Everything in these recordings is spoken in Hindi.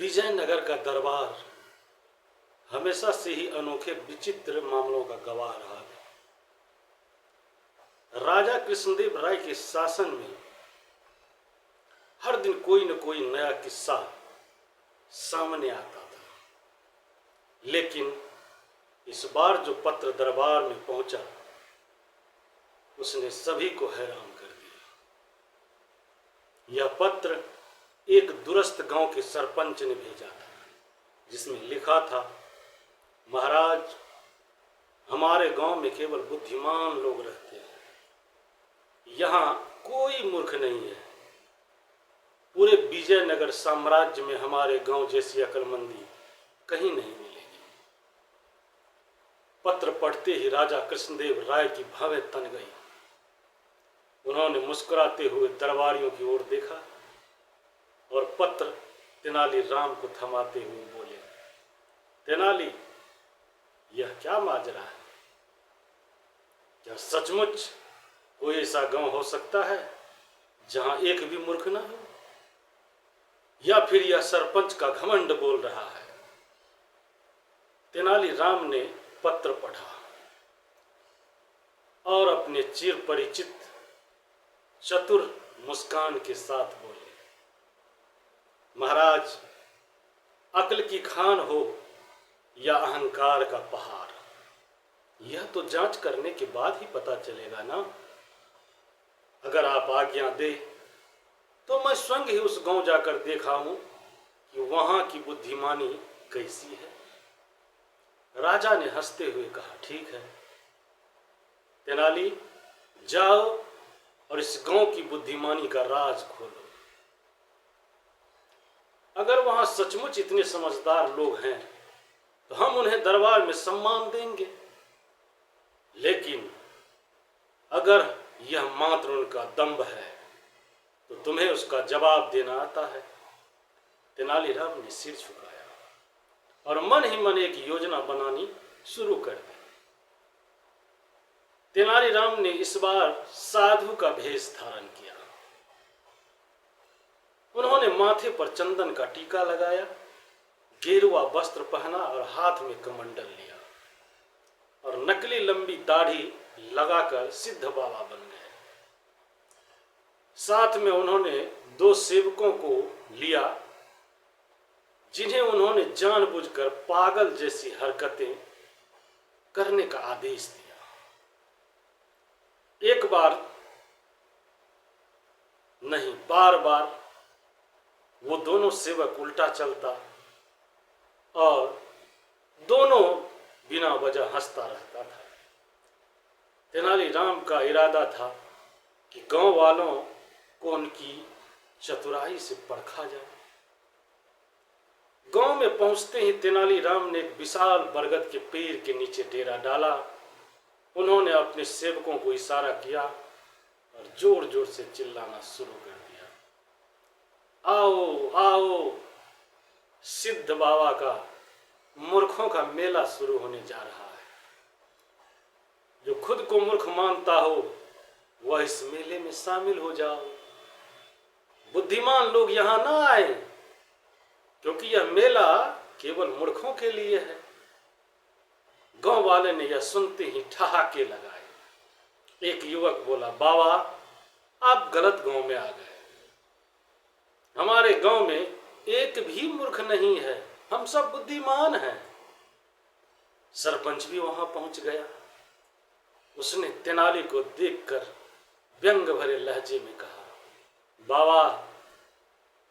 विजयनगर का दरबार हमेशा से ही अनोखे विचित्र मामलों का गवाह रहा है। राजा कृष्णदेव राय के शासन में हर दिन कोई न कोई नया किस्सा सामने आता था, लेकिन इस बार जो पत्र दरबार में पहुंचा उसने सभी को हैरान कर दिया। यह पत्र एक दूरस्थ गांव के सरपंच ने भेजा था, जिसमें लिखा था, महाराज, हमारे गांव में केवल बुद्धिमान लोग रहते हैं, यहाँ कोई मूर्ख नहीं है। पूरे विजयनगर साम्राज्य में हमारे गांव जैसी अक्लमंदी कहीं नहीं मिलेगी। पत्र पढ़ते ही राजा कृष्णदेव राय की भवें तन गई। उन्होंने मुस्कुराते हुए दरबारियों की ओर देखा और पत्र तेनाली राम को थमाते हुए बोले, तेनाली, यह क्या माजरा है? क्या सचमुच कोई ऐसा गांव हो सकता है जहां एक भी मूर्ख ना हो? या फिर यह सरपंच का घमंड बोल रहा है? तेनाली राम ने पत्र पढ़ा और अपने चिर परिचित चतुर मुस्कान के साथ बोले, महाराज, अक्ल की खान हो या अहंकार का पहाड़, यह तो जांच करने के बाद ही पता चलेगा ना। अगर आप आज्ञा दे तो मैं स्वयं ही उस गांव जाकर देखा हूं कि वहां की बुद्धिमानी कैसी है। राजा ने हंसते हुए कहा, ठीक है तेनाली, जाओ और इस गांव की बुद्धिमानी का राज खोलो। अगर वहां सचमुच इतने समझदार लोग हैं तो हम उन्हें दरबार में सम्मान देंगे, लेकिन अगर यह मात्र उनका दंभ है तो तुम्हें उसका जवाब देना आता है। तेनालीराम ने सिर झुकाया और मन ही मन एक योजना बनानी शुरू कर दी। तेनालीराम ने इस बार साधु का भेष धारण किया। उन्होंने माथे पर चंदन का टीका लगाया, गेरुआ वस्त्र पहना और हाथ में कमंडल लिया और नकली लंबी दाढ़ी लगाकर सिद्ध बाबा बन गए। साथ में उन्होंने 2 सेवकों को लिया, जिन्हें उन्होंने जानबूझकर पागल जैसी हरकतें करने का आदेश दिया। एक बार नहीं, बार बार वो दोनों सेवक उल्टा चलता और दोनों बिना वजह हंसता रहता था। तेनालीराम का इरादा था कि गांव वालों को उनकी चतुराई से परखा जाए। गांव में पहुंचते ही तेनालीराम ने एक विशाल बरगद के पेड़ के नीचे डेरा डाला। उन्होंने अपने सेवकों को इशारा किया और जोर जोर से चिल्लाना शुरू कर दिया, आओ आओ, सिद्ध बाबा का मूर्खों का मेला शुरू होने जा रहा है। जो खुद को मूर्ख मानता हो वह इस मेले में शामिल हो जाओ। बुद्धिमान लोग यहां ना आए, क्योंकि यह मेला केवल मूर्खों के लिए है। गांव वाले ने यह सुनते ही ठहाके लगाए। एक युवक बोला, बाबा, आप गलत गांव में आ गए। हमारे गांव में एक भी मूर्ख नहीं है, हम सब बुद्धिमान हैं। सरपंच भी वहां पहुंच गया। उसने तेनाली को देखकर व्यंग भरे लहजे में कहा, बाबा,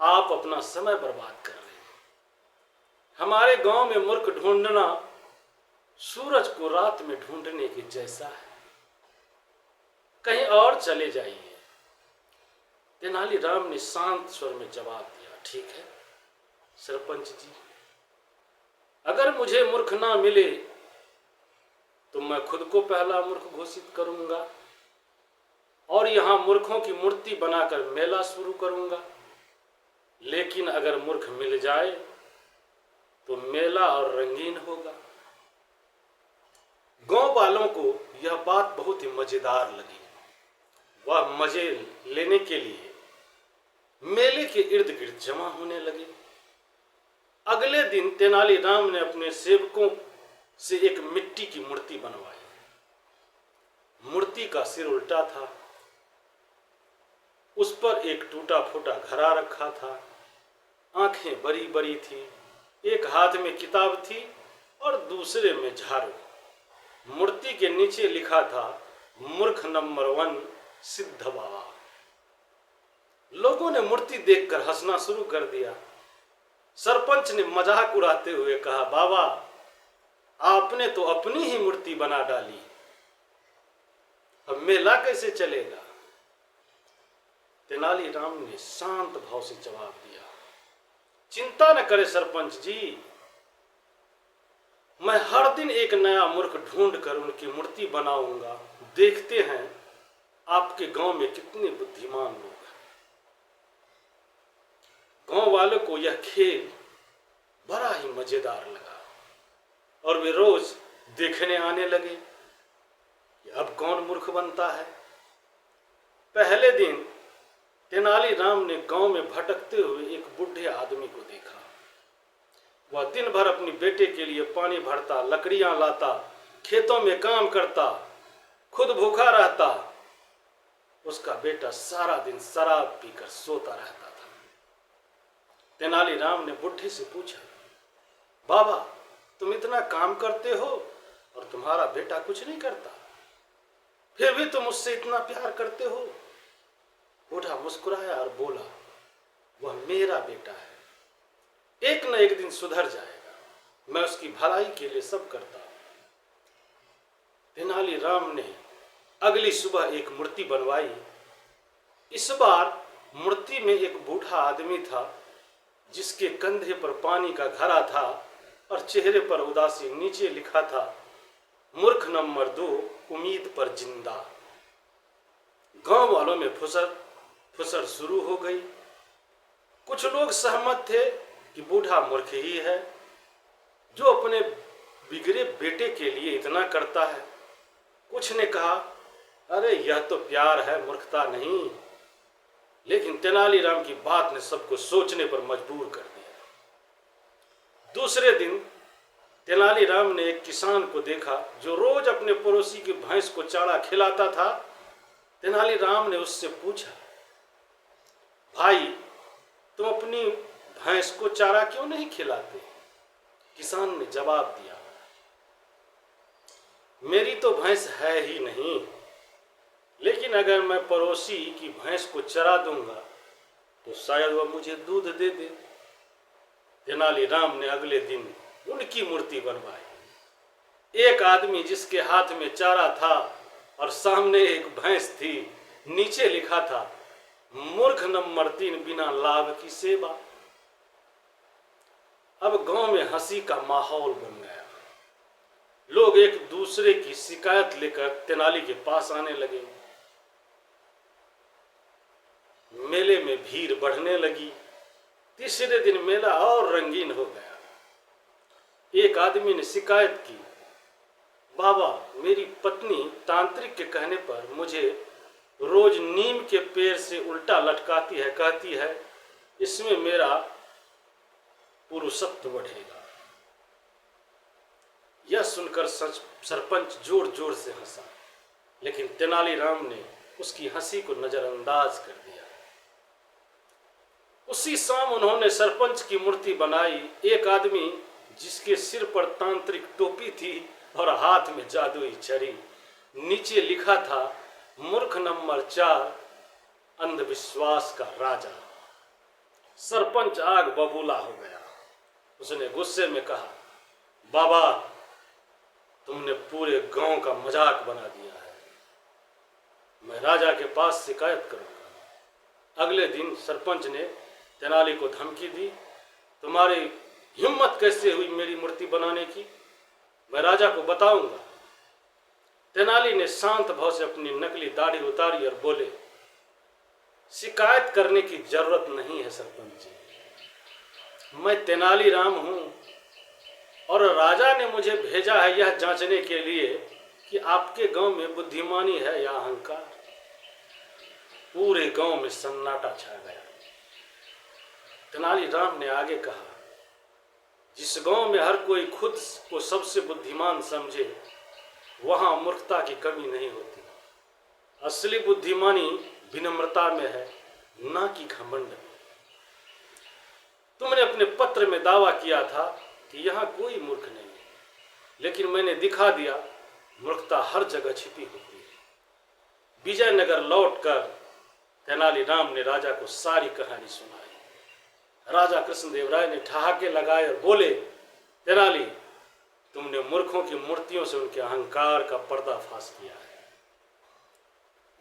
आप अपना समय बर्बाद कर रहे हैं। हमारे गांव में मूर्ख ढूंढना सूरज को रात में ढूंढने के जैसा है। कहीं और चले जाइए। तेनालीराम ने शांत स्वर में जवाब दिया, ठीक है सरपंच जी, अगर मुझे मूर्ख ना मिले तो मैं खुद को पहला मूर्ख घोषित करूंगा और यहां मूर्खों की मूर्ति बनाकर मेला शुरू करूंगा। लेकिन अगर मूर्ख मिल जाए तो मेला और रंगीन होगा। गांव वालों को यह बात बहुत ही मजेदार लगी। वह मजे लेने के लिए मेले के इर्द गिर्द जमा होने लगे। अगले दिन तेनालीराम ने अपने सेवकों से एक मिट्टी की मूर्ति बनवाई। मूर्ति का सिर उल्टा था, उस पर एक टूटा फूटा घड़ा रखा था, आंखें बड़ी बड़ी थी, एक हाथ में किताब थी और दूसरे में झाड़ू। मूर्ति के नीचे लिखा था मूर्ख नंबर 1 सिद्ध बाबा। लोगों ने मूर्ति देखकर हंसना शुरू कर दिया। सरपंच ने मजाक उड़ाते हुए कहा, बाबा आपने तो अपनी ही मूर्ति बना डाली, अब मेला कैसे चलेगा? तेनालीराम ने शांत भाव से जवाब दिया, चिंता न करे सरपंच जी, मैं हर दिन एक नया मूर्ख ढूंढ कर उनकी मूर्ति बनाऊंगा। देखते हैं आपके गांव में कितने बुद्धिमान लोग हैं। गांव वालों को यह खेल बड़ा ही मजेदार लगा और वे रोज देखने आने लगे कि अब कौन मूर्ख बनता है। पहले दिन तेनालीराम ने गांव में भटकते हुए एक बूढ़े आदमी को देखा। वह दिन भर अपनी बेटे के लिए पानी भरता, लकड़ियां लाता, खेतों में काम करता, खुद भूखा रहता। उसका बेटा सारा दिन शराब पीकर सोता रहता था। तेनालीराम ने बुढ़े से पूछा, बाबा तुम इतना काम करते हो और तुम्हारा बेटा कुछ नहीं करता, फिर भी तुम उससे इतना प्यार करते हो? बूढ़ा मुस्कुराया और बोला, वह मेरा बेटा है, एक न एक दिन सुधर जाएगा, मैं उसकी भलाई के लिए सब करता हूं। तेनालीराम ने अगली सुबह एक मूर्ति बनवाई। इस बार मूर्ति में एक बूढ़ा आदमी था जिसके कंधे पर पानी का घड़ा था और चेहरे पर उदासी। नीचे लिखा था मूर्ख नंबर 2 उम्मीद पर जिंदा। गांव वालों में फुसर शुरू हो गई। कुछ लोग सहमत थे कि बूढ़ा मूर्ख ही है जो अपने बिगड़े बेटे के लिए इतना करता है। कुछ ने कहा, अरे यह तो प्यार है, मूर्खता नहीं। लेकिन तेनालीराम की बात ने सबको सोचने पर मजबूर कर दिया। दूसरे दिन तेनालीराम ने एक किसान को देखा जो रोज अपने पड़ोसी की भैंस को चारा खिलाता था। तेनालीराम ने उससे पूछा, भाई तुम अपनी भैंस को चारा क्यों नहीं खिलाते? किसान ने जवाब दिया, मेरी तो भैंस है ही नहीं, लेकिन अगर मैं पड़ोसी की भैंस को चरा दूंगा तो शायद वह मुझे दूध दे दे। तेनालीराम ने अगले दिन उनकी मूर्ति बनवाई। एक आदमी जिसके हाथ में चारा था और सामने एक भैंस थी, नीचे लिखा था मूर्ख नंबर 3 बिना लाभ की सेवा। अब गांव में हंसी का माहौल बन गया। लोग एक दूसरे की शिकायत लेकर तेनाली के पास आने लगे। मेले में भीड़ बढ़ने लगी। तीसरे दिन मेला और रंगीन हो गया। एक आदमी ने शिकायत की, बाबा मेरी पत्नी तांत्रिक के कहने पर मुझे रोज नीम के पेड़ से उल्टा लटकाती है, कहती है इसमें मेरा पुरुषत्व बढ़ेगा। यह सुनकर सरपंच जोर जोर से हंसा, लेकिन तेनालीराम ने उसकी हंसी को नजरअंदाज कर दिया। उसी शाम उन्होंने सरपंच की मूर्ति बनाई। एक आदमी जिसके सिर पर तांत्रिक टोपी थी और हाथ में जादुई छड़ी। नीचे लिखा था मूर्ख नंबर 4 अंधविश्वास का राजा। सरपंच आग बबूला हो गया। उसने गुस्से में कहा, बाबा तुमने पूरे गांव का मजाक बना दिया है, मैं राजा के पास शिकायत करूंगा। अगले दिन सरपंच ने तेनाली को धमकी दी, तुम्हारी हिम्मत कैसे हुई मेरी मूर्ति बनाने की, मैं राजा को बताऊंगा। तेनाली ने शांत भाव से अपनी नकली दाढ़ी उतारी और बोले, शिकायत करने की जरूरत नहीं है सरपंच जी, मैं तेनालीराम हूं और राजा ने मुझे भेजा है यह जांचने के लिए कि आपके गांव में बुद्धिमानी है या अहंकार। पूरे गांव में सन्नाटा छा गया। तेनालीराम ने आगे कहा, जिस गांव में हर कोई खुद को सबसे बुद्धिमान समझे, वहां मूर्खता की कमी नहीं होती। असली बुद्धिमानी विनम्रता में है, ना कि घमंड में। तुमने अपने पत्र में दावा किया था कि यहाँ कोई मूर्ख नहीं है, लेकिन मैंने दिखा दिया मूर्खता हर जगह छिपी होती है। विजयनगर लौटकर तेनालीराम ने राजा को सारी कहानी सुनाई। राजा कृष्णदेव राय ने ठहाके लगाए और बोले, तेनाली, तुमने मूर्खों की मूर्तियों से उनके अहंकार का पर्दाफाश किया है।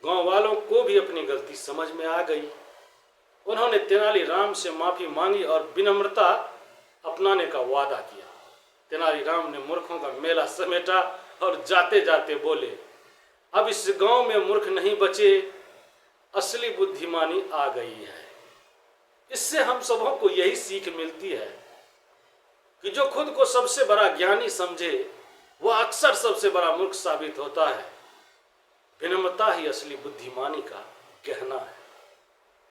गांव वालों को भी अपनी गलती समझ में आ गई। उन्होंने तेनालीराम से माफी मांगी और विनम्रता अपनाने का वादा किया। तेनालीराम ने मूर्खों का मेला समेटा और जाते जाते बोले, अब इस गांव में मूर्ख नहीं बचे, असली बुद्धिमानी आ गई है। इससे हम सबों को यही सीख मिलती है कि जो खुद को सबसे बड़ा ज्ञानी समझे, वह अक्सर सबसे बड़ा मूर्ख साबित होता है। विनम्रता ही असली बुद्धिमानी का गहना है।